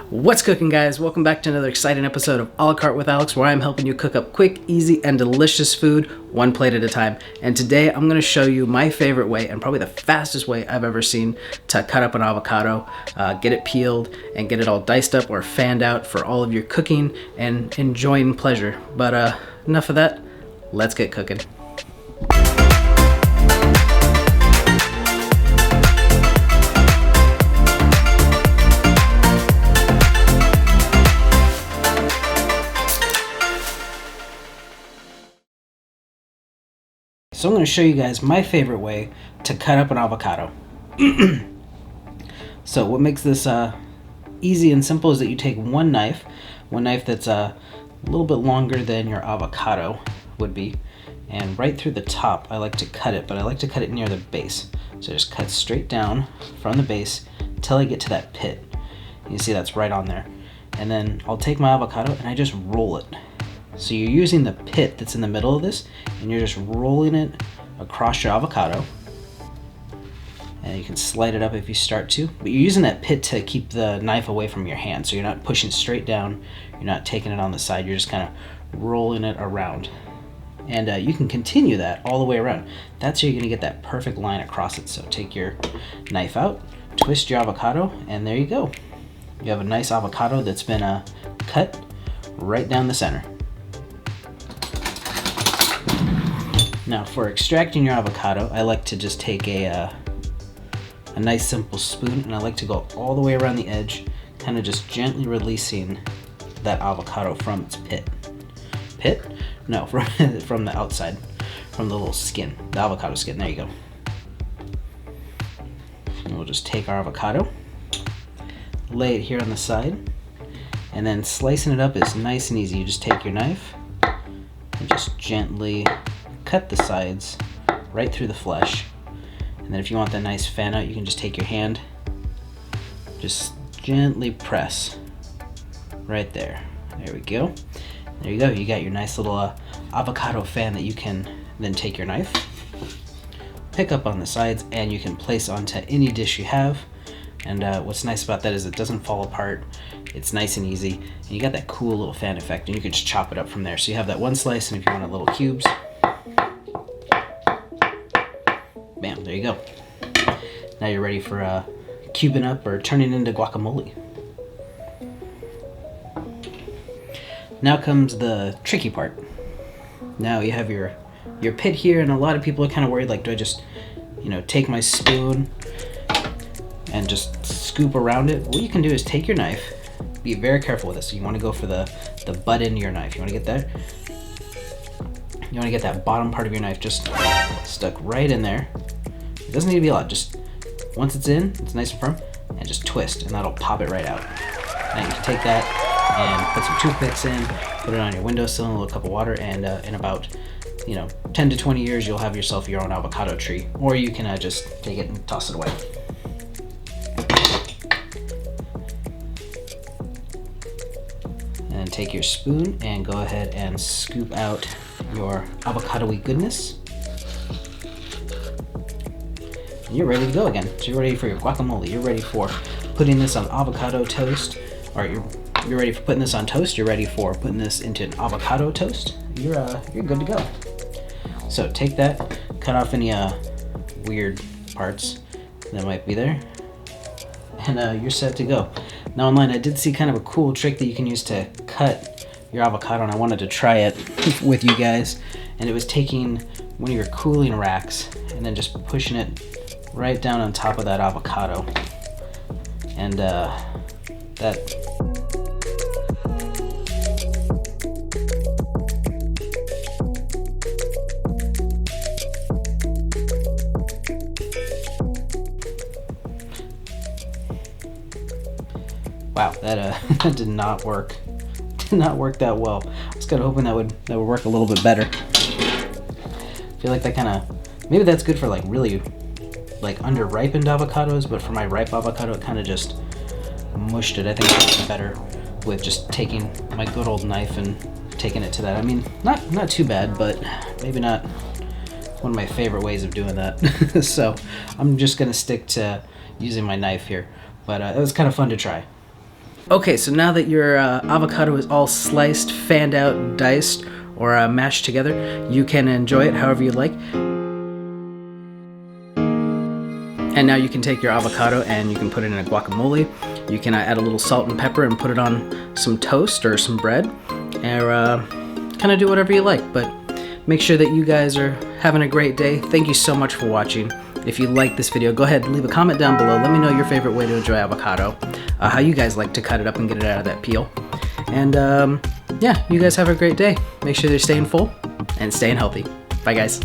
What's cooking, guys? Welcome back to another exciting episode of A la Carte with Alex, where I'm helping you cook up quick, easy, and delicious food one plate at a time. And today I'm going to show you my favorite way, and probably the fastest way I've ever seen to cut up an avocado, get it peeled, and get it all diced up or fanned out for all of your cooking and enjoying pleasure. But enough of that, let's get cooking. So I'm going to show you guys my favorite way to cut up an avocado. So what makes this easy and simple is that you take one knife that's a little bit longer than your avocado would be, and right through the top I like to cut it, but I like to cut it near the base. So just cut straight down from the base until I get to that pit. You see that's right on there. And then I'll take my avocado and I just roll it. So you're using the pit that's in the middle of this, and you're just rolling it across your avocado. And you can slide it up if you start to, but you're using that pit to keep the knife away from your hand. So you're not pushing straight down, you're not taking it on the side, you're just kind of rolling it around. And you can continue that all the way around. That's how you're gonna get that perfect line across it. So take your knife out, twist your avocado, and there you go. You have a nice avocado that's been cut right down the center. Now for extracting your avocado, I like to just take a nice simple spoon, and I like to go all the way around the edge, kind of just gently releasing that avocado from its pit. Pit? No, from the outside, from the little skin, the avocado skin. There you go. And we'll just take our avocado, lay it here on the side, and then slicing it up is nice and easy. You just take your knife and just gently cut the sides right through the flesh. And then if you want that nice fan out, you can just take your hand, just gently press right there. There we go. There you go. You got your nice little avocado fan that you can then take your knife, pick up on the sides, and you can place onto any dish you have. And what's nice about that is it doesn't fall apart. It's nice and easy, and you got that cool little fan effect, and you can just chop it up from there. So you have that one slice, and if you want it little cubes, bam, there you go. Now you're ready for cubing up or turning into guacamole. Now comes the tricky part. Now you have your pit here, and a lot of people are kind of worried, like, do I just, take my spoon and just scoop around it? What you can do is take your knife, be very careful with this. So you want to go for the butt end of your knife. You want to get there. You want to get that bottom part of your knife just stuck right in there. It doesn't need to be a lot. Just once it's in, it's nice and firm, and just twist, and that'll pop it right out. Now you can take that and put some toothpicks in, put it on your windowsill in a little cup of water, and in about 10 to 20 years, you'll have yourself your own avocado tree. Or you can just take it and toss it away. And take your spoon and go ahead and scoop out your avocado-y goodness. And you're ready to go again. So you're ready for your guacamole. You're ready for putting this on avocado toast, or you're ready for putting this on toast. You're ready for putting this into an avocado toast. You're good to go. So take that, cut off any weird parts that might be there, and you're set to go. Now online, I did see kind of a cool trick that you can use to cut your avocado, and I wanted to try it with you guys. And it was taking one of your cooling racks and then just pushing it right down on top of that avocado. And wow, that did not work. Did not work that well. I was kind of hoping that would work a little bit better. I feel like that kind of, maybe that's good for like really like under-ripened avocados, but for my ripe avocado, it kind of just mushed it. I think it's better with just taking my good old knife and taking it to that. I mean, not too bad, but maybe not one of my favorite ways of doing that. So I'm just gonna stick to using my knife here, but it was kind of fun to try. Okay, so now that your avocado is all sliced, fanned out, diced, or mashed together, you can enjoy it however you like. And now you can take your avocado and you can put it in a guacamole. You can add a little salt and pepper and put it on some toast or some bread, or kind of do whatever you like. But make sure that you guys are having a great day. Thank you so much for watching. If you like this video, go ahead and leave a comment down below. Let me know your favorite way to enjoy avocado, how you guys like to cut it up and get it out of that peel. And yeah, you guys have a great day. Make sure you're staying full and staying healthy. Bye, guys.